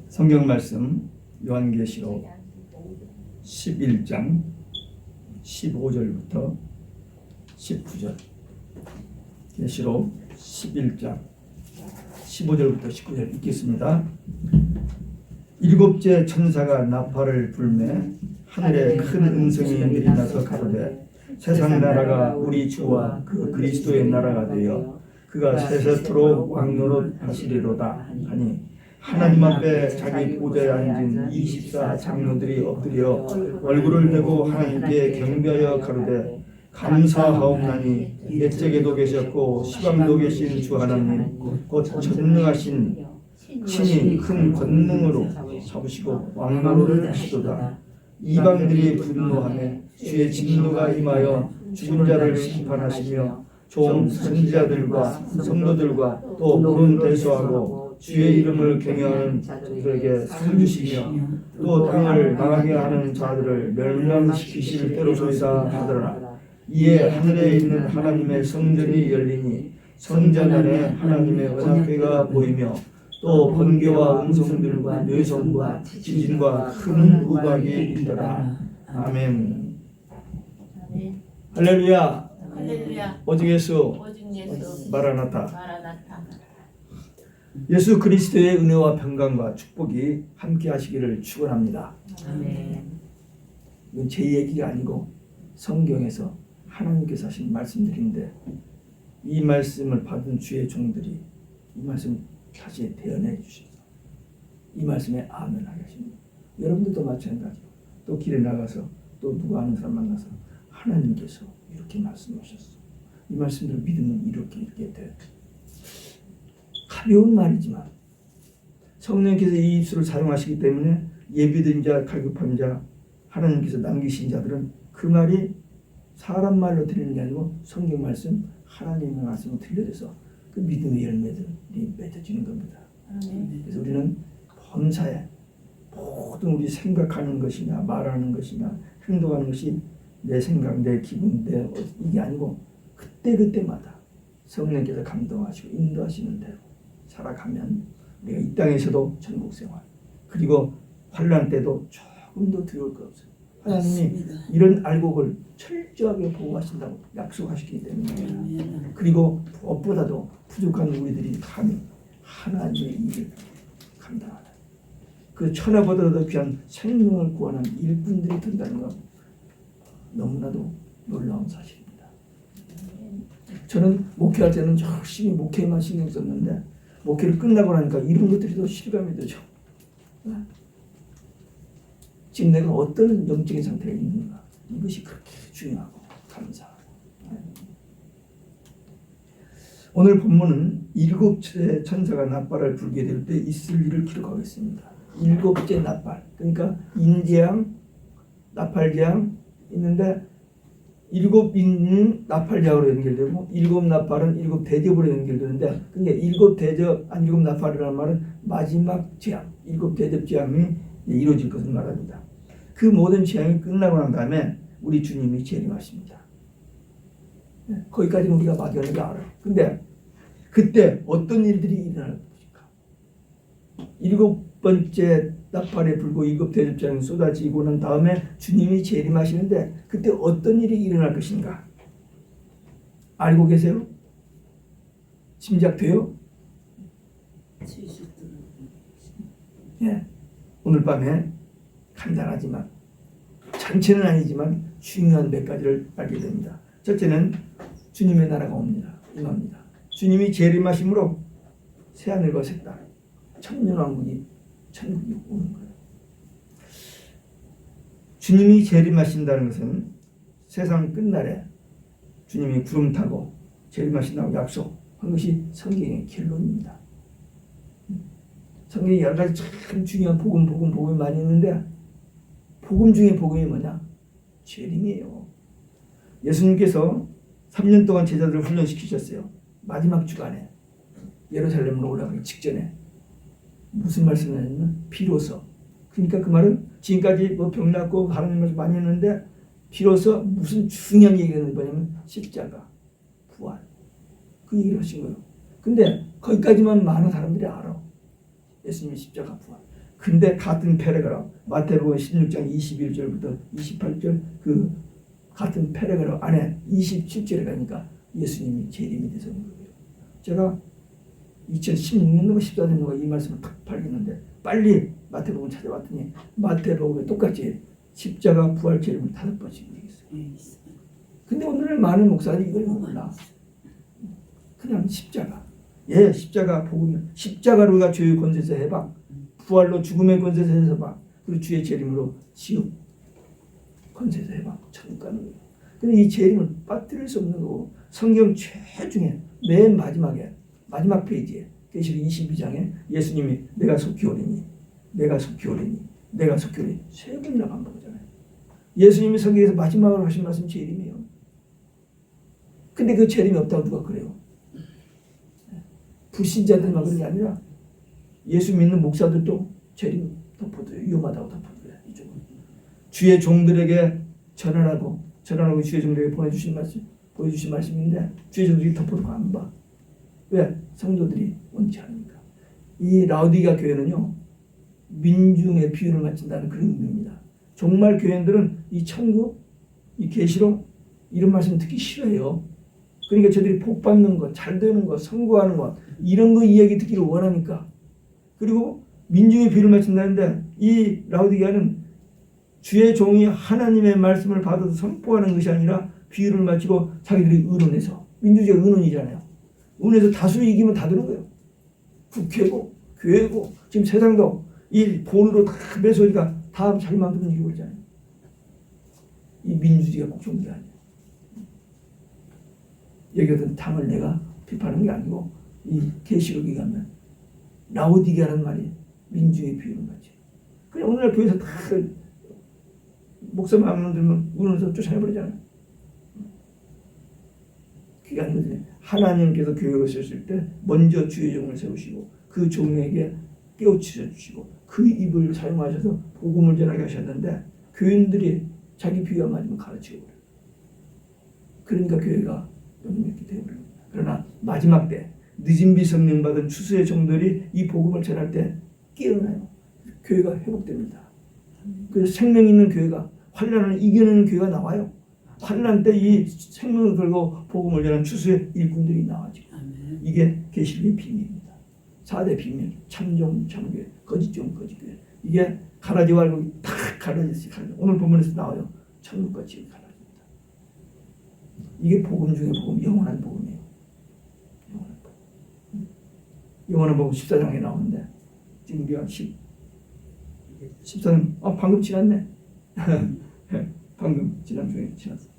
성경 말씀 요한계시록 11장 15절부터 19절. 계시록 11장 15절부터 19절 읽겠습니다. 일곱째 천사가 나팔을 불매 하늘에 큰 음성이 내리나서 가로되 세상 나라가 우리 주와 그 그리스도의 나라가 되어 그가 세세토록 왕노릇 하시리로다 하니 하나님 앞에 자기 보좌에 앉은 24 장로들이 엎드려 얼굴을 대고 하나님께 경배하여 가로되 감사하옵나니 옛적에도 계셨고 시방도 계신 주 하나님 곧 전능하신 친히 큰 권능으로 잡으시고 왕노릇을 하시도다. 이방들이 분노하며 주의 진노가 임하여 죽은 자를 심판하시며 종 선지자들과 성도들과 또 물은 대수하고 주의 이름을 경외하는 자들에게 상 주시며 또 땅을 망하게 하는 자들을 멸망시키실 때로소이다 하더라. 이에 하늘에 있는 하나님의 성전이 열리니 성전 안에 하나님의 언약궤가 보이며 또 번개와 음성들과 뇌성과 지진과 큰 우박이 있더라. 아멘. 할렐루야. 할렐루야. 오직 예수. 오직 예수. 마라나타. 마라나타. 예수 그리스도의 은혜와 평강과 축복이 함께 하시기를 축원합니다. 아멘. 이건 제 얘기가 아니고 성경에서 하나님께서 하신 말씀들인데 이 말씀을 받은 주의 종들이 이 말씀 다시 대언해 주셔서 이 말씀에 아멘하게 하십니다. 여러분들도 마찬가지로 또 길에 나가서 또 누구 아는 사람 만나서 하나님께서 이렇게 말씀하셨어. 이 말씀을 믿으면 이렇게 돼. 가벼운 말이지만 성령께서 이 입술을 사용하시기 때문에 예비된 자, 갈급한 자, 하나님께서 남기신 자들은 그 말이 사람 말로 들리는 게 아니고 성경 말씀, 하나님의 말씀으로 들려져서 그 믿음의 열매들이 맺어지는 겁니다. 그래서 우리는 범사에 모든 우리 생각하는 것이나 말하는 것이나 행동하는 것이 내 생각, 내 기분, 이게 아니고 그때마다 성령께서 감동하시고 인도하시는 대로 살아가면 우리가 이 땅에서도 천국생활 그리고 환난 때도 조금도 두려울 것 없어요. 하나님이 이런 알곡을 철저하게 보호하신다고 약속하시기 때문에 그리고 무엇보다도 부족한 우리들이 감히 하나님의 일을 감당하는 그 천하보다도 귀한 생명을 구하는 일꾼들이 된다는 건 너무나도 놀라운 사실입니다. 저는 목회할 때는 열심히 목회만 신경 썼는데 목회를 끝나고 나니까 이런 것들이 더 실감이 되죠. 지금 내가 어떤 영적인 상태가 있는가 이것이 그렇게 중요하고 감사하고 오늘 본문은 일곱째 천사가 나팔을 불게 될 때 있을 일을 기록하겠습니다. 일곱째 나팔 그러니까 인재양, 나팔재앙 있는데 일곱 인은 나팔재앙으로 연결되고 일곱 나팔은 일곱 대접으로 연결되는데 근데 일곱 대접 안 일곱 나팔이라는 말은 마지막 재앙 일곱 대접 재앙이 이루어질 것을 말합니다. 그 모든 재앙이 끝나고 난 다음에 우리 주님이 재림하십니다. 거기까지는 우리가 막연하게 알아요. 근데 그때 어떤 일들이 일어날 것일까? 일곱 번째 나팔에 불고 일곱 대접 재앙이 쏟아지고 난 다음에 주님이 재림하시는데 그때 어떤 일이 일어날 것인가? 알고 계세요? 짐작돼요? 예. 오늘 밤에 간단하지만 전체는 아니지만 중요한 몇 가지를 알게 됩니다. 첫째는 주님의 나라가 임합니다. 주님이 재림하심으로 새하늘과 새 땅, 천년왕국이 천국이 오는 거예요. 주님이 재림하신다는 것은 세상 끝날에 주님이 구름 타고 재림하신다고 약속한 것이 성경의 결론입니다. 성경에 여러 가지 참 중요한 복음이 많이 있는데 복음 중에 복음이 뭐냐? 재림이에요. 예수님께서 3년 동안 제자들을 훈련시키셨어요. 마지막 주간에 예루살렘으로 올라가기 직전에 무슨 말씀을 했냐면 비로소 그러니까 그 말은 지금까지 뭐 병났고 하나님 말씀 많이 했는데 비로소 무슨 중요한 얘기가 있는 거냐면 십자가, 부활 그 얘기를 하신 거예요. 근데 거기까지만 많은 사람들이 알아. 예수님의 십자가 부활. 근데 같은 패러그라프 마태복음 16장 21절부터 28절 그 같은 패러그라프 안에 27절에 가니까 예수님이 재림이 돼서 온 거예요. 제가 2016년도가 14년도가 이 말씀을 탁 발견했는데 빨리 마태복음 찾아봤더니 마태복음에 똑같이 십자가 부활 재림을 5번씩 얘기했어요. 근데 오늘날 많은 목사들이 이걸 몰라. 그냥 십자가. 예, 십자가 복음이 십자가로 우리가 죄의 권세에서 해방, 부활로 죽음의 권세에서 해방, 그리고 주의 재림으로 지옥 권세에서 해방, 천국 가는 거예요. 근데 이 재림을 빠뜨릴 수 없는 거고 성경 최중에 맨 마지막에 마지막 페이지에 계시록 22장에 예수님이 내가 속히 오리니 내가 속히 오리니 내가 속히 오리니 세 번이나 반복하잖아요. 예수님이 성경에서 마지막으로 하신 말씀 재림이에요. 근데 그 재림이 없다고 누가 그래요? 불신자들만 그런 게 아니라 예수 믿는 목사들도 재림 덮어둬요. 위험하다고 덮어둬요. 이쪽은 주의 종들에게 전하라고 주의 종들에게 보여주신 말씀인데 주의 종들이 덮어두고 안 봐. 왜? 성도들이 원치 않으니까. 이 라오디가 교회는요 민중의 비유를 맞춘다는 그런 의미입니다. 정말 교회들은 이 천국, 이 계시록 이런 말씀 듣기 싫어해요. 그러니까 저들이 복 받는 것, 잘 되는 것, 성공하는 것 이런 거 이야기 듣기를 원하니까. 그리고 민중의 비유를 맞춘다는데 이 라오디게아는 주의 종이 하나님의 말씀을 받아서 선포하는 것이 아니라 비유를 맞추고 자기들이 의논해서 민주주의가 의논이잖아요. 의논해서 다수 이기면 다 되는 거예요. 국회고 교회고 지금 세상도 이 돈으로 다 매소리가 다 자기 마음대로 이기고 있잖아요. 이 민주주의가 꼭 좋은 게 아니에요. 여기든 당을 내가 비판하는 게 아니고 이 계시록에 가면 라오디게아라는 말이 민주의 비유를 맞지. 그냥 오늘날 교회에서 다 목사 마음에 들면 우는서 쫓아내버리잖아요. 그게 아니거든요. 하나님께서 교회를 세우실 때 먼저 주의 종을 세우시고 그 종에게 깨우쳐 주시고 그 입을 사용하셔서 복음을 전하게 하셨는데 교인들이 자기 비유가 맞으면 가르치고 그래요. 그러니까 교회가 요즘 이렇게 되어버립니다. 그러나 마지막 때 늦은 비 성령 받은 추수의 종들이 이 복음을 전할 때 깨어나요. 교회가 회복됩니다. 그래서 생명 있는 교회가 환난을 이겨내는 교회가 나와요. 환난 때 이 생명을 걸고 복음을 전하는 추수의 일꾼들이 나와죠. 이게 계시록의 비밀입니다. 4대 비밀, 참종, 참교회, 거짓종, 거짓교회. 이게 가라지와 알곡이 탁 갈라졌어요. 오늘 본문에서 나와요. 천국과 지옥이 갈라집니다. 이게 복음 중에 복음, 영원한 복음이에요. 영원한 복음. 영원한 복음 14장에 나오는데 지금 우리가 14장 방금 지났네. 방금 지난 중에 지났어.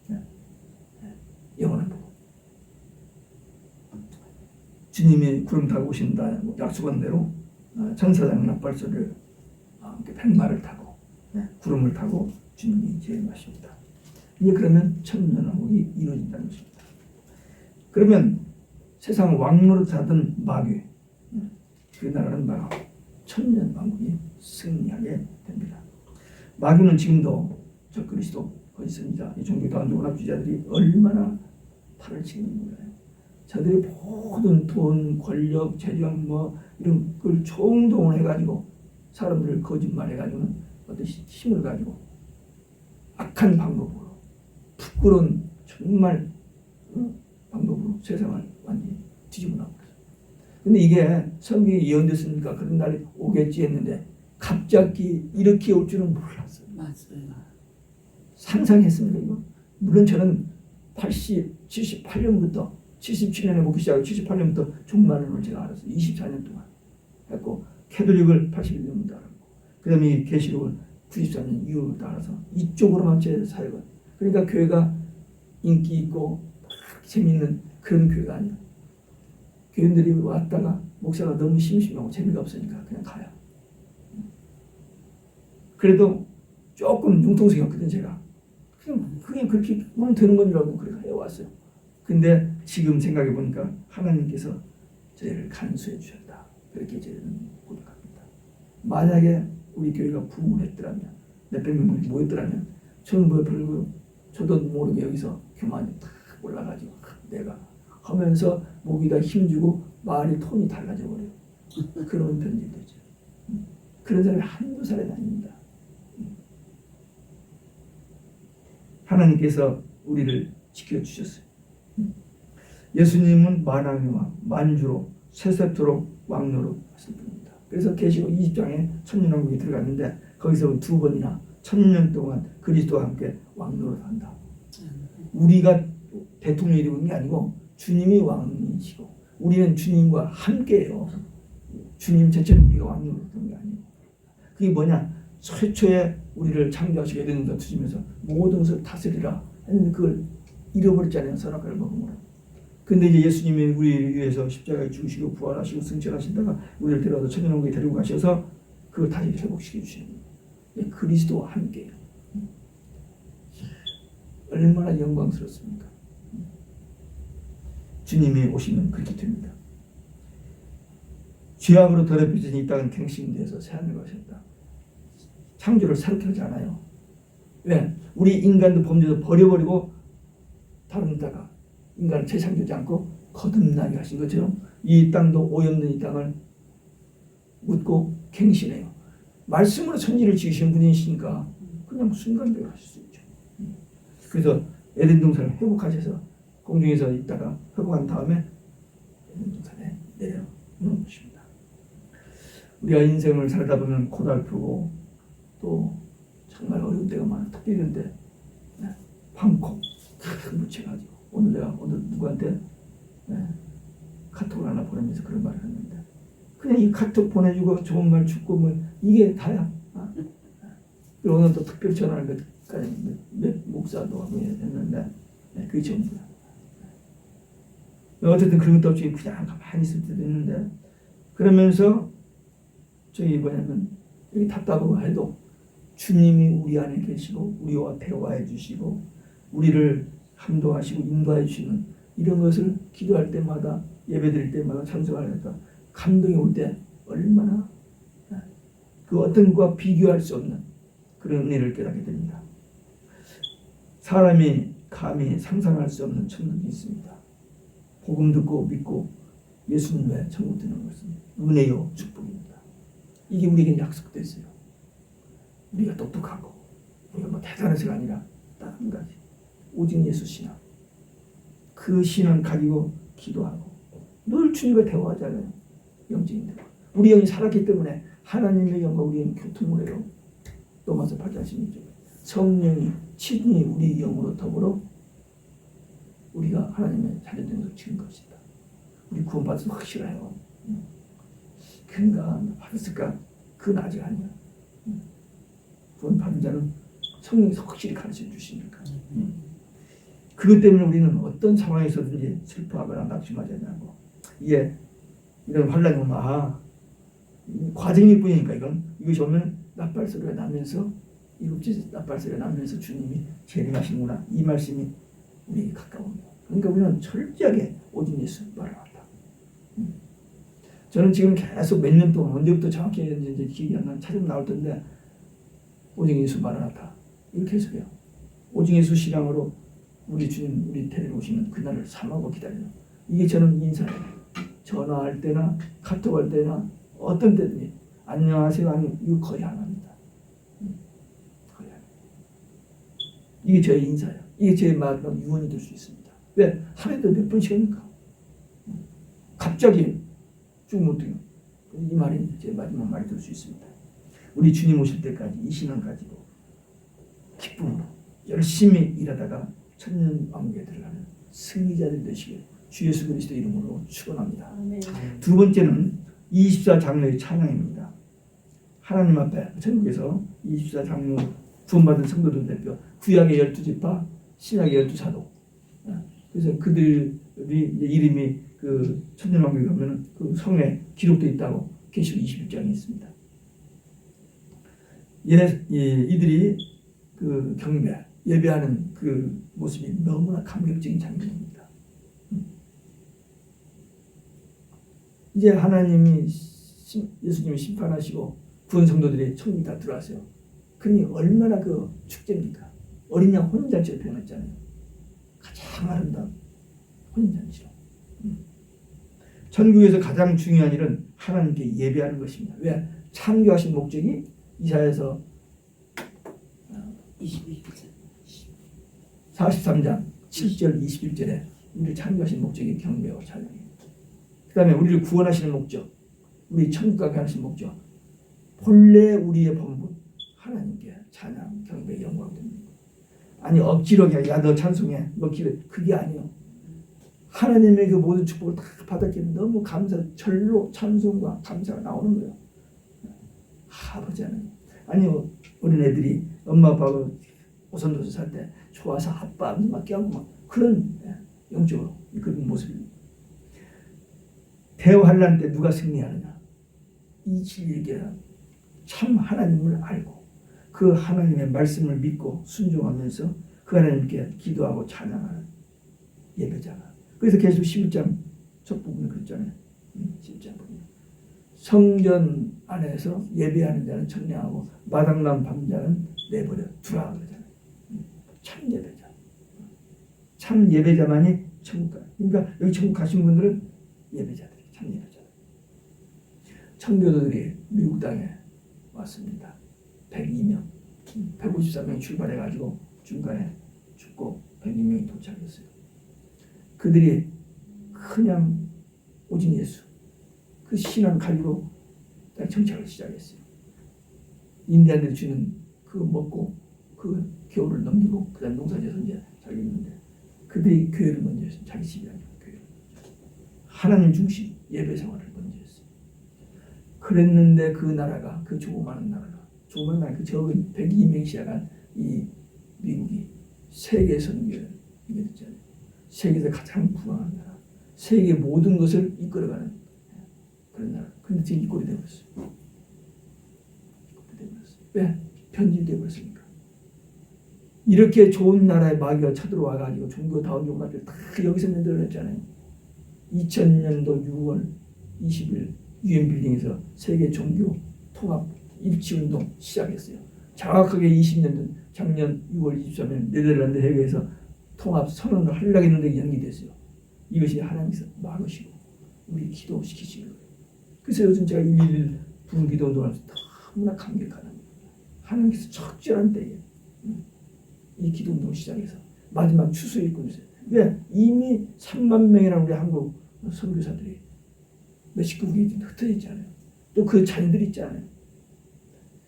영원한 복음. 주님이 구름 타고 오신다 약속한 대로 천사장 납발소를 백마를 타고 구름을 타고 주님이 재림하십니다. 이제 그러면 천년왕국이 이루어진다는 것입니다. 그러면 세상 왕노릇 하던 마귀 그 나라는 바로 천년왕국이 승리하게 됩니다. 마귀는 지금도 저 그리스도 거짓선지자 이 종교도 안주원합주의자들이 얼마나 팔을 치는 몰라요. 저들이 모든 돈, 권력, 재정 이런 걸 총동원해가지고 사람들을 거짓말해가지고는 어떤 힘을 가지고 악한 방법으로 부끄러운 정말 방법으로 세상을 완전히 뒤집어 놨어요. 근데 이게 성경에 예언됐으니까 그런 날이 오겠지 했는데 갑자기 이렇게 올 줄은 몰랐어요. 맞아요. 상상했습니다. 이거 물론 저는 78년부터 77년에 먹기 시작하고 78년부터 종말론을 제가 알았어요. 24년 동안 했고 캐톨릭을 81년부터 알았고 그 다음에 이 계시록을 94년 이후부터 알아서 이쪽으로만 제 사역을 그러니까 교회가 인기 있고 재미있는 그런 교회가 아니에요. 교인들이 왔다가 목사가 너무 심심하고 재미가 없으니까 그냥 가요. 그래도 조금 융통성이었거든 제가. 그냥 그렇게 하면 되는 건지라고 그렇게 해왔어요. 근데 지금 생각해 보니까 하나님께서 저희를 간수해 주셨다. 그렇게 저희는 고백합니다. 만약에 우리 교회가 부흥을 했더라면 몇백 명이 모였더라면 저는 별로 저도 모르게 여기서 교만이 탁 올라가지고 내가 하면서 목에다 힘주고 말이 톤이 달라져 버려요. 그러면 변질되죠. 그런 사람이 한두 사람이 아닙니다. 하나님께서 우리를 지켜주셨어요. 예수님은 만왕의 왕, 만주로 세세토록 왕노로 하실 분입니다. 그래서 계시록 20장에 천년왕국에 들어갔는데 거기서 두 번이나 1000년 동안 그리스도와 함께 왕노로 한다. 우리가 대통령이 되고 있는 게 아니고 주님이 왕이시고 우리는 주님과 함께해요. 주님 자체는 우리가 왕노로 하는 게 아니고 그게 뭐냐? 최초에 우리를 창조하시고 에덴을 두시면서 모든 것을 다스리라 했는데 그걸 잃어버렸잖아요. 선악과를 먹음으로. 근데 이제 예수님이 우리를 위해서 십자가에 죽으시고 부활하시고 승천하시다가 우리를 데려와서 천년왕국에 데리고 가셔서 그걸 다시 회복시켜 주시는 거예요. 그리스도와 함께해요. 얼마나 영광스럽습니까? 주님이 오시면 그렇게 됩니다. 죄악으로 더럽혀진 이 땅은 갱신되어서 새하늘로 가셨다. 창조를 새롭게 하지 않아요. 왜? 우리 인간도 범죄도 버려버리고 다른 데다가 인간을 재창조하지 않고 거듭나게 하신 것처럼 이 땅도 오염된 이 땅을 묻고 갱신해요. 말씀으로 천지를 지으신 분이시니까 그냥 순간적으로 하실 수 있죠. 그래서 에덴 동산을 회복하셔서 공중에서 있다가 회복한 다음에 에덴 동산에 내려오는 것입니다. 우리가 인생을 살다 보면 고달프고 또 정말 어려운 때가 많아. 특별히 이런데 방콕 큰 묻혀가지고 오늘 내가 오늘 누구한테 카톡을 하나 보내면서 그런 말을 했는데 그냥 이 카톡 보내주고 좋은 말 죽고 뭐 이게 다야. 그리고 오늘 또 특별히 전화를 몇 목사도 하고 했는데 그게 전부야. 어쨌든 그런 것도 없이 그냥 가만히 있을 때도 있는데 그러면서 저기 뭐냐면 여기 답답하고 해도 주님이 우리 안에 계시고 우리와 대화해 주시고 우리를 감동하시고 인도해 주시는 이런 것을 기도할 때마다 예배드릴 때마다 찬송하니까 감동이 올 때 얼마나 그 어떤 것과 비교할 수 없는 그런 은혜를 깨닫게 됩니다. 사람이 감히 상상할 수 없는 천국이 있습니다. 복음 듣고 믿고 예수님의 천국 드는 것은 은혜요 축복입니다. 이게 우리에게 약속됐어요. 우리가 똑똑하고 우리가 뭐 대단해서가 아니라 딱 한 가지 오직 예수 신앙. 그 신앙 가지고 기도하고 늘 주님과 대화하잖아요. 영적인 대화. 우리 영이 살았기 때문에 하나님의 영과 우리의 교통무례로 또마서 파괴하신 이죠. 성령이 친히 우리 영으로 더불어 우리가 하나님의 자녀된 것을 지은 것이다. 우리 구원받아서 확실해요. 그런가 받았을까? 그건 아직 아니야. 구원받은 자는 성령이 확실히 가르쳐 주시니까. 그것 때문에 우리는 어떤 상황에서든지 슬퍼하거나 낙심하지 않고 이게 이런 환란이 오면 과정일 뿐이니까 이것이 오면 나팔소리가 나면서 일곱째 나팔소리가 나면서 주님이 재림하시는구나 이 말씀이 우리에게 가까웁니다. 그러니까 우리는 철저하게 오직 예수 말아왔다. 저는 지금 계속 몇 년 동안 언제부터 정확히 이제 기억이 안 나는 찾으면 나올 텐데 오직 예수 말아왔다 이렇게 해석해요. 오직 예수 신앙으로 우리 주님 우리 데리러 오시는 그날을 삼하고 기다려요. 이게 저는 인사예요. 전화할 때나 카톡할 때나 어떤 때든지 안녕하세요 아니 이거 거의 안 합니다. 거의 안 해요. 이게 저의 인사예요. 이게 제 마지막 유언이 될 수 있습니다. 왜? 하루에도 몇 번씩 합니까? 갑자기 쭉 못 돼요. 이 말이 제 마지막 말이 될 수 있습니다. 우리 주님 오실 때까지 이 신앙 가지고 기쁨으로 열심히 일하다가 천년왕국에 들어가는 승리자들 되시길 주 예수 그리스도 이름으로 축원합니다. 두 번째는 24장로의 찬양입니다. 하나님 앞에 천국에서 24장로 구원받은 성도들 대표 구약의 12지파 신약의 12사도 그래서 그들이 이름이 그 천년왕국에 가면 그 성에 기록되어 있다고 계시록 21장에 있습니다. 이들이 그 경배 예배하는 그 모습이 너무나 감격적인 장면입니다. 이제 하나님이 예수님이 심판하시고 구원 성도들이 천국에 다 들어왔어요. 그러니 얼마나 그 축제입니까? 어린 양 혼인잔치를 표현했잖아요. 가장 아름다운 혼인잔치로. 천국에서 가장 중요한 일은 하나님께 예배하는 것입니다. 왜? 창조하신 목적이 이사야서 43장 7절 21절에 우리를 창조하신 목적이 경배와 찬양이에요. 그 다음에 우리를 구원하시는 목적, 우리 천국 가게 하시는 목적, 본래 우리의 본분 하나님께 찬양, 경배, 영광 됩니다. 아니 억지로 그냥 야너 찬송해 너 기도, 그게 아니에요. 하나님의 그 모든 축복을 다 받았기에 너무 감사, 절로 찬송과 감사가 나오는 거예요. 아버지 하나님. 아니요, 어린 애들이 엄마 아빠가 오선도서 살 때 좋아서 아빠 막 깨우고 막 그런 영적으로 그런 모습입니다. 대환란 때 누가 승리하느냐? 이 진리에게 참 하나님을 알고 그 하나님의 말씀을 믿고 순종하면서 그 하나님께 기도하고 찬양하는 예배자가. 그래서 계속 11장 첫 부분에 그랬잖아요. 11장 부분. 성전 안에서 예배하는 자는 청량하고 마당난 밤자는 내버려 두라 그러잖아요. 참 예배자. 참 예배자만이 천국 가. 그러니까 여기 천국 가신 분들은 예배자들이 참 예배자. 청교도들이 미국 땅에 왔습니다. 102명, 153명이 출발해가지고 중간에 죽고 102명이 도착했어요. 그들이 그냥 오직 예수 그 신앙 가지고 정착을 시작했어요. 인디안들이 주는 그 먹고 그 겨울을 넘기고 그다음 농사지어서 이제 살겠는데 그들이 교회를 먼저 했어요. 자기 집이 아니라 교회를. 하나님 중심 예배 생활을 먼저 했어요. 그랬는데 그 나라가 그 조그마한 나라가 조그마한 나라 그 적은 102명이 시작한 이 미국이 세계 선교를 이게 됐잖아요. 세계에서 가장 부강한 나라, 세계 모든 것을 이끌어가는 그런 나라. 그런데 지금 이꼴이 되어버렸어요. 왜? 편집되어 버렸으니까. 이렇게 좋은 나라의 마귀가 쳐들어와가지고 종교다운 종교들 다 여기서 만들어냈잖아요. 2000년도 6월 20일 UN 빌딩에서 세계 종교 통합 일치운동 시작했어요. 정확하게 20년 전 작년 6월 23일 네덜란드 해외에서 통합 선언을 하려고 했는데 연기됐어요. 이것이 하나님께서 막으시고 우리 기도시키시는 거예요. 그래서 요즘 제가 111 부흥 기도 운동을 너무나 감격하는 거예요. 하나님께서 적절한 때에 이 기도 운동을 시작해서 마지막 추수에 있고 있어요. 왜? 이미 3만 명이라는 우리 한국 선교사들이 멕시코국에 흩어져 있잖아요. 또 그 자녀들이 있잖아요.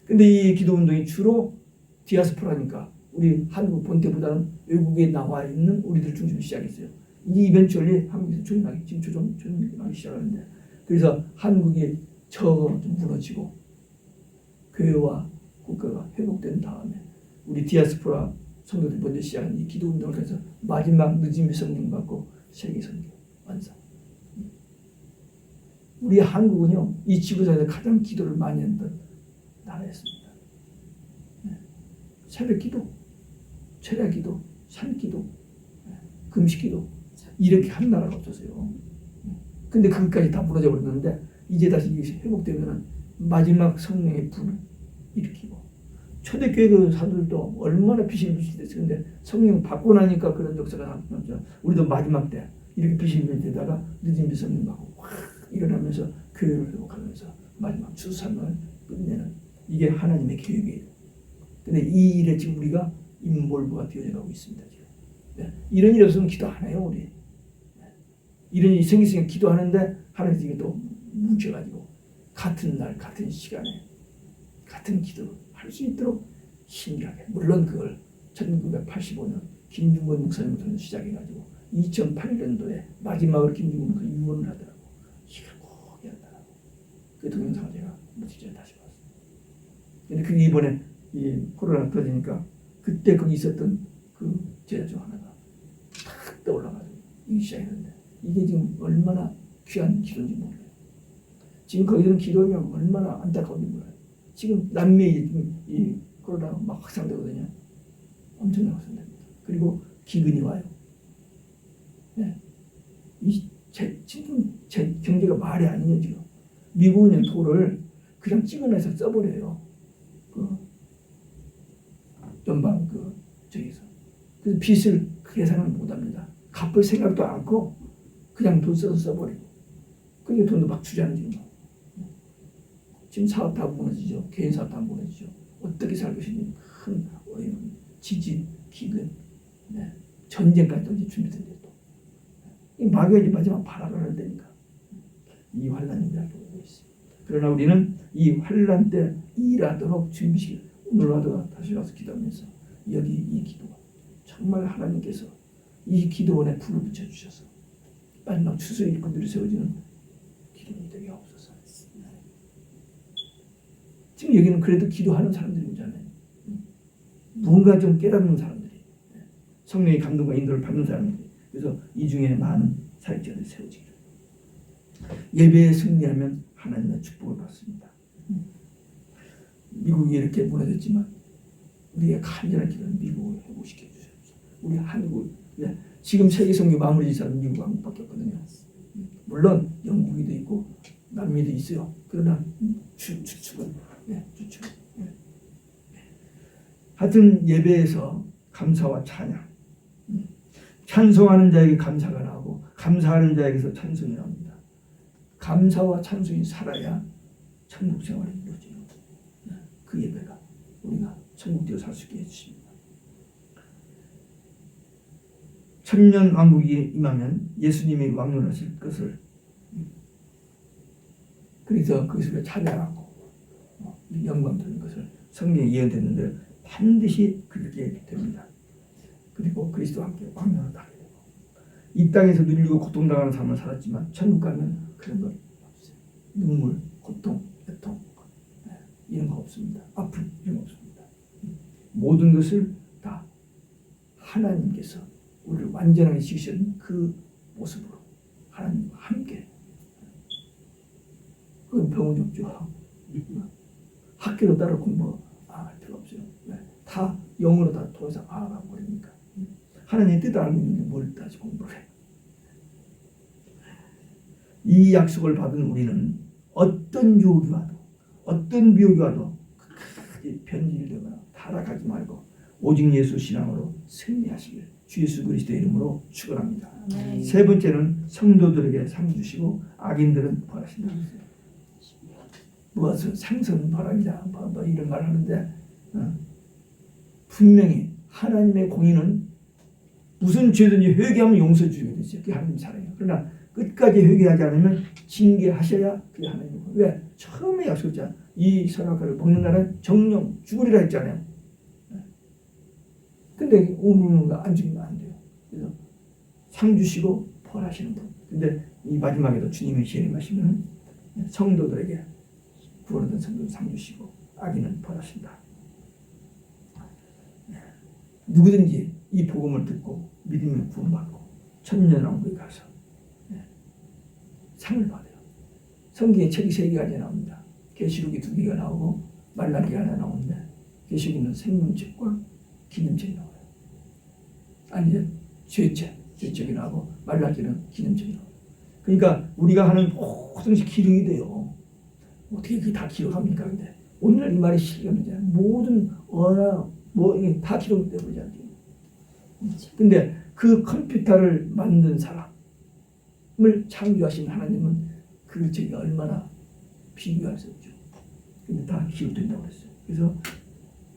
근데 이 기도 운동이 주로 디아스포라니까 우리 한국 본토보다는 외국에 나와 있는 우리들 중심으로 시작했어요. 이 이벤츄얼리 한국에서 조용하게 지금 조용하기 시작하는데 그래서 한국이 좀 무너지고 교회와 국가가 회복된 다음에 우리 디아스포라 성도들 먼저 시작한 이 기도 운동을 해서 마지막 늦음의 성령 받고 세계 선교 완성. 우리 한국은요 이 지구상에서 가장 기도를 많이 했던 나라였습니다. 새벽 기도, 철야 기도, 산 기도, 금식 기도 이렇게 한 나라가 없었어요. 근데 그것까지 다 무너져 버렸는데 이제 다시 이것이 회복되면은 마지막 성령의 불을 일으키고 초대교회 그 사도들도 얼마나 비신을 됐어요. 근데 성령 받고 나니까 그런 역사가 나죠. 우리도 마지막 때 이렇게 비신을 되다가 늦은 성령 받고 확 일어나면서 교회를 회복하면서 마지막 추수산을 끝내는 이게 하나님의 계획이에요. 근데 이 일에 지금 우리가 인볼브가 되어가고 있습니다. 지금. 네. 이런 일이 없으면 기도 안 해요, 우리. 네. 이런 일이 생겼으니까 기도하는데 하나님이 이게 또 뭉쳐가지고 같은 날, 같은 시간에 같은 기도를 할 수 있도록 힘들하게. 물론 그걸 1985년 김중건 목사님부터 시작해가지고 2008년도에 마지막으로 김중건 목사님 유언을 하더라고. 이걸 꼭 해야 한다고. 그 동영상을 제가 며칠 다시 봤어요. 근데 그게 이번에 이 코로나 터지니까 그때 거기 있었던 그 제자 중 하나가 탁 떠올라가지고 이기 시작했는데 이게 지금 얼마나 귀한 기도인지 몰라요. 지금 거기는 기도하면 얼마나 안타까운지 몰라요. 지금 남미에 이 코로나가 막 확산되거든요. 엄청나게 확산됩니다. 그리고 기근이 와요. 네. 지금 제 경제가 말이 아니에요 지금. 미국은 돌을 그냥 찍어내서 써버려요. 그 연방 저기서. 그래서 빚을 계산을 못합니다. 갚을 생각도 않고 그냥 돈 써서 써버리고. 그러니까 돈도 막 주잖아요 지금. 지금 사업 다 무너지죠. 개인 사업 다 무너지죠. 어떻게 살 것인지 큰 지진, 기근, 네. 전쟁까지도 이제 준비된대요. 이 마귀가 마지막 발악을 한다니까. 이 환란이 우리에게 오고 있어요. 그러나 우리는 이 환란 때 일하도록 준비시켜. 오늘 와도 다시 와서 기도하면서 여기 이 기도가 정말 하나님께서 이 기도원에 불을 붙여주셔서 마지막 추수의 일꾼들이 세워지는 기도원이 되게 없어서. 지금 여기는 그래도 기도하는 사람들이 오잖아요. 무언가 좀 깨닫는 사람들이, 성령의 감동과 인도를 받는 사람들이. 그래서 이 중에 많은 사역자들이 세워지기를. 예배에 승리하면 하나님의 축복을 받습니다. 미국이 이렇게 무너졌지만 우리의 간절한 기도는 미국을 회복시켜 주셔서 우리 한국을, 지금 세계 선교 마무리 지사는 미국 한국밖에 없거든요. 물론 영국이도 있고 남미도 있어요. 그러나 주축은 주축. 하여튼 예배에서 감사와 찬양, 찬송하는 자에게 감사가 나오고 감사하는 자에게서 찬송이 나옵니다. 감사와 찬송이 살아야 천국 생활이 이루어져요. 그 예배가 우리가 천국 되어 살 수 있게 해주십니다. 천년 왕국이 임하면 예수님이 왕노하실 것을, 그래서 그것을 찬양하고 영광 드리는 것을 성경에 예언됐는데 반드시 그렇게 됩니다. 그리고 그리스도와 함께 왕노를 하게 되고, 이 땅에서 눌리고 고통당하는 삶을 살았지만 천국 가면 그런 건 없어요. 눈물, 고통, 애통, 이런 거 없습니다. 아픔 이런 거 없습니다. 모든 것을 다 하나님께서 우리를 완전하게 지으신 그 모습으로 하나님과 함께. 그건 병원이 없죠. 학교로 따로 공부할 필요 없어요. 다 영어로 다 더 이상 알아가 버리니까. 하나님의 뜻을 알고 있는데 뭘 다시 공부를 해. 이 약속을 받은 우리는 어떤 유혹이 와도 어떤 비욕이 와도 크게 변질되거나 타락하지 말고 오직 예수 신앙으로 승리하시길 주 예수 그리스도의 이름으로 축원합니다. 세 번째는 성도들에게 상 주시고 악인들은 벌하신다. 무엇을 상선 벌하기다 뭐 이런 말 하는데, 분명히 하나님의 공의는 무슨 죄든지 회개하면 용서해 주게 되죠. 그게 하나님 사랑이에요. 그러나 끝까지 회개하지 않으면 징계하셔야 그게 하나님의 공의. 왜? 처음에 약속했잖아요. 이 선악과를 먹는 날은 정령 죽으리라 했잖아요. 근데 오늘은 안 죽이면 안 돼요. 그래서 상 주시고 벌하시는 분. 근데 이 마지막에도 주님이 시행하시면 성도들에게 구원받은 성도들 상 주시고 악인은 벌하신다. 누구든지 이 복음을 듣고 믿으면 구원받고 천년왕국에 가서 상을 받아요. 성경에 책이 3개가 나옵니다. 계시록이 2개가 나오고 말라기가 하나 나오는데, 계시록은 생명책과 기념책이 나와요. 아니, 죄책이 나오고 말라기는 기념책이 나와요. 그러니까 우리가 하는 모든 것이 기록이 돼요. 어떻게 그게 다 기록합니까? 근데 오늘날 이 말이 실감이잖아요. 모든 언어 이게 다 기록되고 그러잖아요. 근데 그 컴퓨터를 만든 사람을 창조하신 하나님은 그 책이 얼마나 비교할 수 없죠. 근데 다 기록된다고 그랬어요. 그래서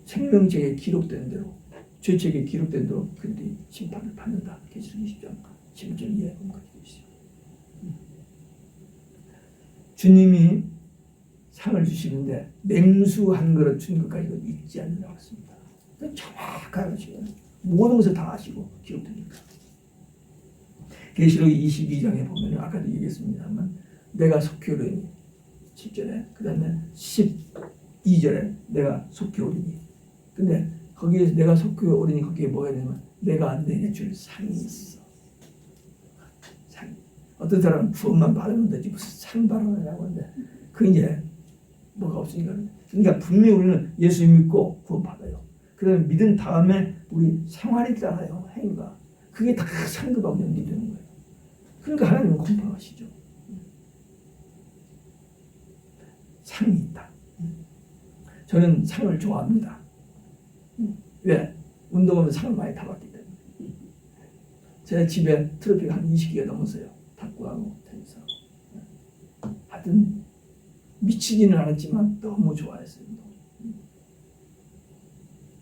생명책에 기록된 대로, 죄책에 기록된 대로 그들이 심판을 받는다. 계시록 20장 11절 이하에 보면 그렇게 되어 있어요. 주님이 상을 주시는데 맹수 한 그릇 준 것까지 잊지 않는다고 했습니다. 정확하게 아시고 모든 것을 다 아시고 기록되니까. 계시록 22장에 보면 아까도 얘기했습니다만 내가 속히 오르니 10절에, 그 다음에 12절에 내가 속히 오르니. 근데 거기에 내가 속히 오르니 거기에 뭐가 되냐면 내가 내게 줄 상이 있어. 상. 어떤 사람은 구원만 받으면 되지 무슨 상 받으려고 하는데 그 이제 뭐가 없으니까. 그러니까 분명히 우리는 예수 믿고 구원 받아요. 그다음에 믿은 다음에 우리 생활이 있잖아요. 행위가. 그게 다 상급하고 연결되는 거예요. 그러니까 하나님은 공평하시죠. 상이 있다. 저는 상을 좋아합니다. 왜? 운동하면 상을 많이 타봤기 때문에. 제 집에 트로피가 한 20개가 넘었어요. 탁구하고 테니스하고. 하여튼 미치지는 않았지만 너무 좋아했어요.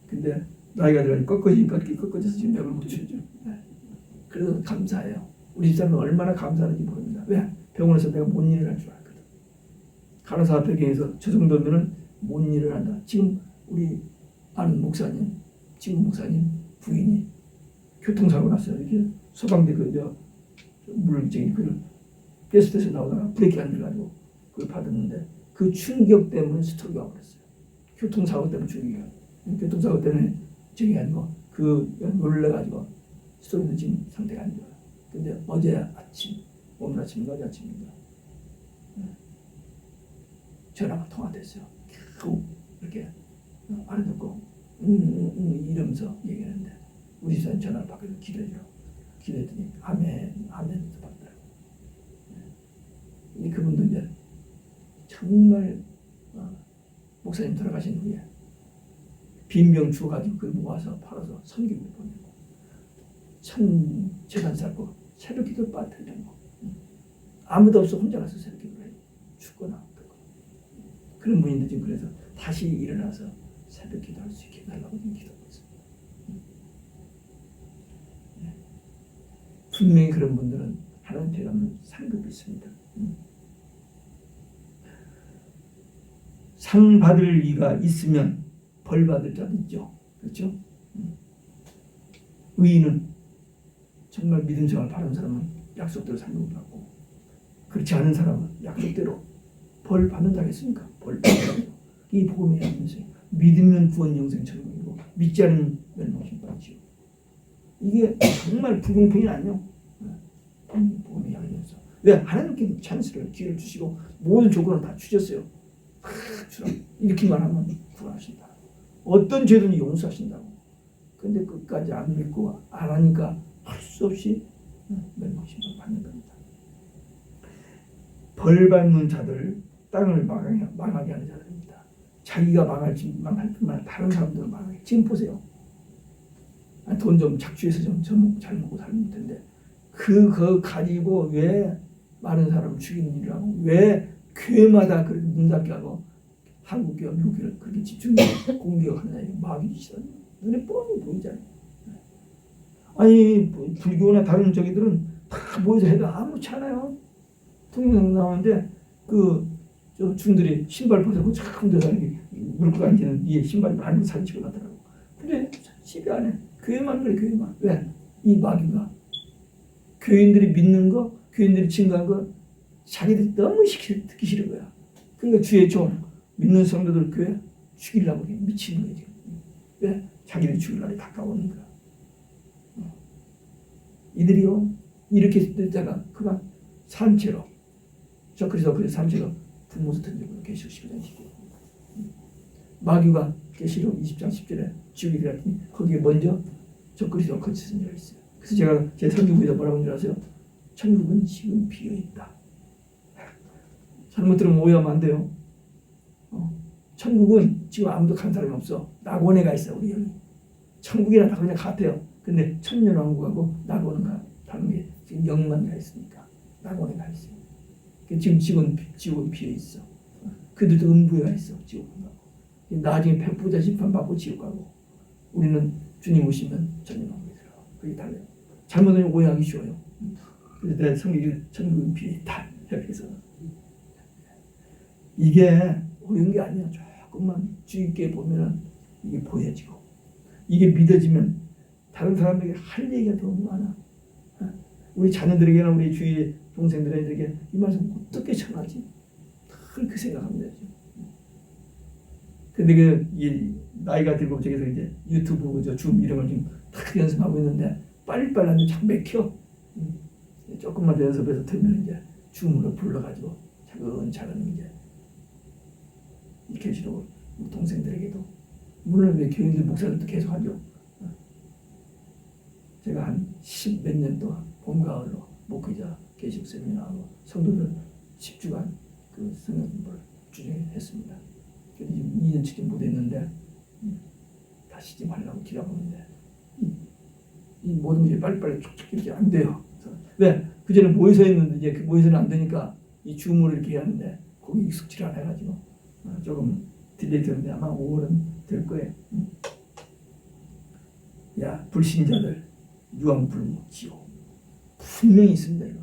근데 나이가 들어 꺾어져서 지금 맥을 못 추죠. 그래도 감사해요. 우리 집사람은 얼마나 감사하는지 모릅니다. 왜? 병원에서 내가 뭔 일을 할 줄 알거든. 간호사 배경에서 저 정도면은 뭔 일을 한다. 지금 우리 아는 목사님, 지금 목사님 부인이 교통사고 났어요. 이게 소방대 물증이 그걸 게스트에서 나오다가 브레이크 안 들어가지고 그걸 받았는데 그 충격 때문에 스트로크가 와버렸어요. 교통사고 때문에 죽이가. 교통사고 때문에 저기 아니고 그 놀래가지고 스트로크는 지금 상태가 안 좋아요. 근데 어제 아침, 오늘 아침인가 어제 아침인가 전화가 통화됐어요. 겨우 이렇게 알아듣고 이러면서 얘기하는데 우리 집사님 전화를 받고 기도해주라고 기도했더니 아멘 받더라고요. 그분도 이제 정말 목사님 돌아가신 후에 빈병 주워가지고 그걸 모아서 팔아서 선교를 보내고 재단 쌓고 새벽 기도 빠뜨리고 아무도 없어 혼자 가서 새벽 기도를 해요. 죽거나 그런 분인데 지금 그래서 다시 일어나서 새벽 기도할 수 있게 해달라고 지금 기도하고 있습니다. 분명히 그런 분들은 하나님께 가면 상급이 있습니다. 상 받을 이가 있으면 벌 받을 자도 있죠. 그렇죠? 의인은 정말 믿음 생활 바른 사람은 약속대로 상급을 받고 그렇지 않은 사람은 약속대로 벌 받는 자가 있습니까? 벌 받는 이 복음의 양면서 믿으면 구원 영생 천국이고 믿지 않으면 멸망심판 지옥. 이게 정말 불공평이 아니요. 복음의 양면서 왜 하나님께 찬스를 기회를 주시고 모든 조건을 다 주셨어요. 이렇게만 하면 구원하신다. 어떤 죄든 용서하신다고. 근데 끝까지 안 믿고 안 하니까 할 수 없이 멸망심판 받는 겁니다. 벌 받는 자들 땅을 망하게 하는 자들입니다. 자기가 망할 뿐만 다른 사람들을 망하게. 지금 보세요. 돈 좀 착취해서 좀 잘 먹고 살면 텐데 그거 가지고 왜 많은 사람을 죽이는 일을 하고 왜 교회마다 그렇게 문 닫게 하고 한국 교회, 미국 교회를 그렇게 집중 공격하느냐. 마귀짓이다. 눈에 뻔히 보이잖아요. 아니 불교나 다른 저기들은 다 모여서 해도 아무렇지 않아요. 동영상 나오는데 저 중들이 신발 벗고 쫙 혼자서 무릎 앉는 이에 신발이 많은 사진 찍어 놨더라고. 근데 시비 안 해. 교회만 그래. 교회만. 왜? 이 마귀가 교인들이 믿는 거, 교인들이 증거한 거 자기들이 너무 듣기 싫은 거야. 그러니까 주의 종 믿는 성도들 교회 죽이려고 미치는 거지. 왜? 자기들이 죽을 날이 가까워오는 거야. 이들이요 이렇게 됐다가 그만 산채로 저 그래서 산채로 분모서 던지고 계시록 12장 19절 마귀가 계시록 20장 10절에 지옥에 들어갔더니 거기에 먼저 저 그리스도 거치는 자가 있어요. 그래서 제가 제 설교부에다 뭐라고 한 줄 아세요? 천국은 지금 비어있다. 잘못 들으면 오해하면 안 돼요. 천국은 지금 아무도 간 사람이 없어. 낙원에 가 있어 우리 여기. 천국이랑 다 그냥 같아요. 근데 천년왕국하고 낙원은 다른 게 지금 영만 가 있으니까 낙원에 가 있어요. 지금 지옥은 비어 있어. 그들도 음부에 가 있어. 지옥은 가고. 나중에 백부자 심판 받고 지옥 가고. 우리는 주님 오시면 천년왕국에 들어가. 그게 달라요. 잘못하면 오해하기 쉬워요. 그래서 내 성경이 천국은 비어 있다. 이렇게 해서 이게 어려운 게 아니야. 조금만 주의 깊게 보면은 이게 보여지고 이게 믿어지면 다른 사람들에게 할 얘기가 더 많아. 우리 자녀들에게나 우리 주위 동생들에게 이 말씀 어떻게 전하지? 그 생각하면 되죠. 근데 나이가 들고 저기서 이제 유튜브 줌 이런 걸 지금 탁 연습하고 있는데 빨리빨리 하면 참 맥혀. 조금만 더 연습해서 들면 이제 줌으로 불러가지고 차근차근 이제 이렇게 해주려고 동생들에게도 물론 왜 교인들 목사들도 계속 하죠. 제가 한 10몇 년 동안 봄 가을로 목회자 계속 세미나하고 성도들 10주간 그 성경을 주중했습니다. 그래서 지금 2년치기 못했는데 다시 좀 하려고 기도하고 있는데 이 모든 것이 빨리빨리 촉촉 이렇게 안 돼요. 왜? 그전에 모여서 했는데 이제 그 모여서는 안 되니까 이 줌으로 이렇게 해야 하는데 거기 익숙치 않아 가지고 조금 딜레이 되는데 아마 5월은 될 거예요. 야, 불신자들 유황불무 지옥 분명히 있습니다. 이거.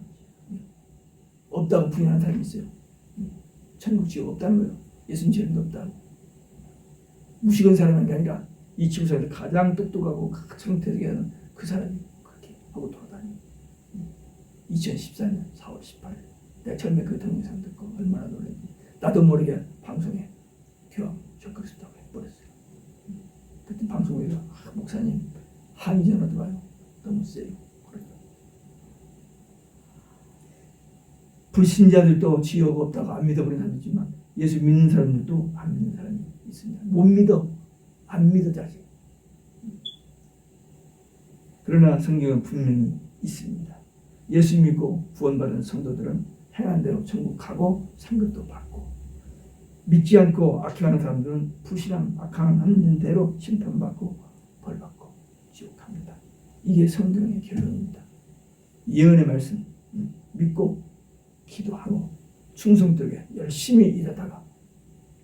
없다고 부인하는 사람이 있어요. 천국 지옥 없다는 거예요. 예수님 죄는 없다고. 무식한 사람이 아니라 이 지구상에서 가장 똑똑하고 성태하게 하는 그 사람이 그렇게 하고 돌아다니고. 2014년 4월 18일 내가 처음에 그 동영상 듣고 얼마나 놀랐는지 나도 모르게 방송에 교황 적그리스도라고 해버렸어요. 그때 방송에서 목사님 항의 전화 들어와요. 너무 세요. 불신자들도 지옥 없다고 안 믿어버리는 사람이 있지만 예수 믿는 사람들도 안 믿는 사람이 있습니다. 못 믿어. 안 믿어 자식. 그러나 성경은 분명히 있습니다. 예수 믿고 구원받은 성도들은 행한 대로 천국 가고 상급도 받고, 믿지 않고 악행하는 사람들은 불신한 악행하는 대로 심판받고 벌받고 지옥 갑니다. 이게 성경의 결론입니다. 예언의 말씀 믿고 기도하고 충성되게 열심히 일하다가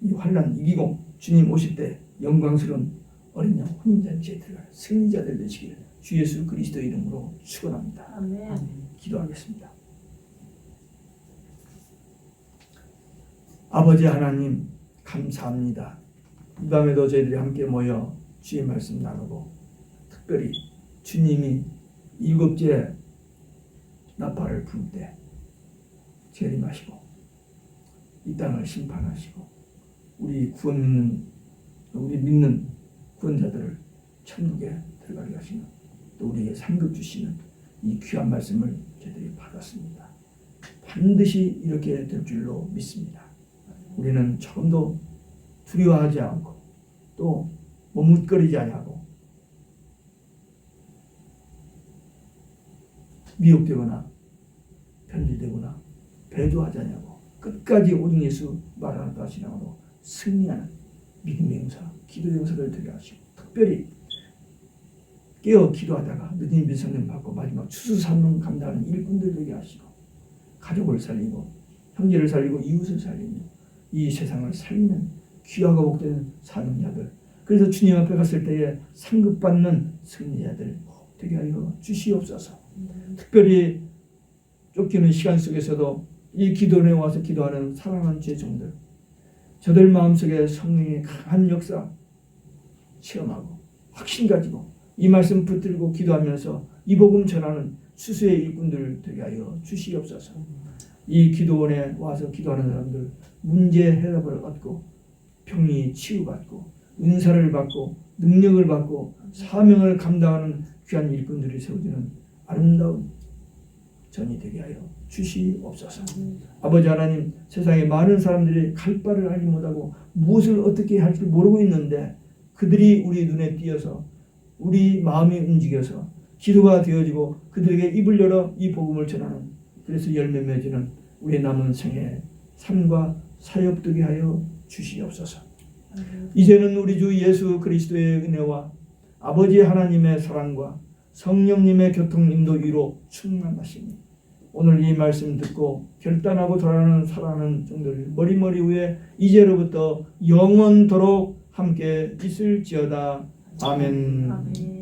이 환난 이기고 주님 오실 때 영광스러운 어린 양 혼인잔치에 들어갈 승리자들 되시기를 주 예수 그리스도 이름으로 축원합니다. 아멘. 기도하겠습니다. 아버지 하나님 감사합니다. 이 밤에도 저희들이 함께 모여 주의 말씀 나누고 특별히 주님이 7째 나팔을 불 때 재림하시고 이 땅을 심판하시고 우리 믿는 구원자들을 천국에 들어가게 하시는, 또 우리에게 상급 주시는 이 귀한 말씀을 저희들이 받았습니다. 반드시 이렇게 될 줄로 믿습니다. 우리는 조금도 두려워하지 않고 또 머뭇거리지 아니하고 미혹되거나 편들되거나 배도하지 아니하고 끝까지 오직 예수 말하는 것이라고 승리하는 믿음의 용사, 기도의 용사를 되게 하시고, 특별히 깨어 기도하다가 늦은 비성령 받고 마지막 추수사명 감당하는 일꾼들 되게 하시고, 가족을 살리고 형제를 살리고 이웃을 살리며 이 세상을 살리는 귀하고 복된 사명자들, 그래서 주님 앞에 갔을 때에 상급받는 승리자들 되게 하여 주시옵소서. 특별히 쫓기는 시간 속에서도 이 기도원에 와서 기도하는 사랑하는 제 종들, 저들 마음속에 성령의 강한 역사 체험하고 확신 가지고 이 말씀 붙들고 기도하면서 이 복음 전하는 수수의 일꾼들 되게 하여 주시옵소서. 이 기도원에 와서 기도하는 사람들 문제 해답을 얻고 병이 치유받고 은사를 받고 능력을 받고 사명을 감당하는 귀한 일꾼들이 세워지는 아름다운 전이 되게 하여 주시옵소서. 아버지 하나님, 세상에 많은 사람들이 갈 바를 알지 못하고 무엇을 어떻게 할지 모르고 있는데 그들이 우리 눈에 띄어서 우리 마음이 움직여서 기도가 되어지고 그들에게 입을 열어 이 복음을 전하는, 그래서 열매 맺는 우리의 남은 생애 삶과 사역 되게 하여 주시옵소서. 이제는 우리 주 예수 그리스도의 은혜와 아버지 하나님의 사랑과 성령님의 교통 인도 위로 충만하시니 오늘 이 말씀 듣고 결단하고 돌아가는 사랑하는 종들 머리 위에 이제로부터 영원토록 함께 있을지어다. 아멘. 아멘.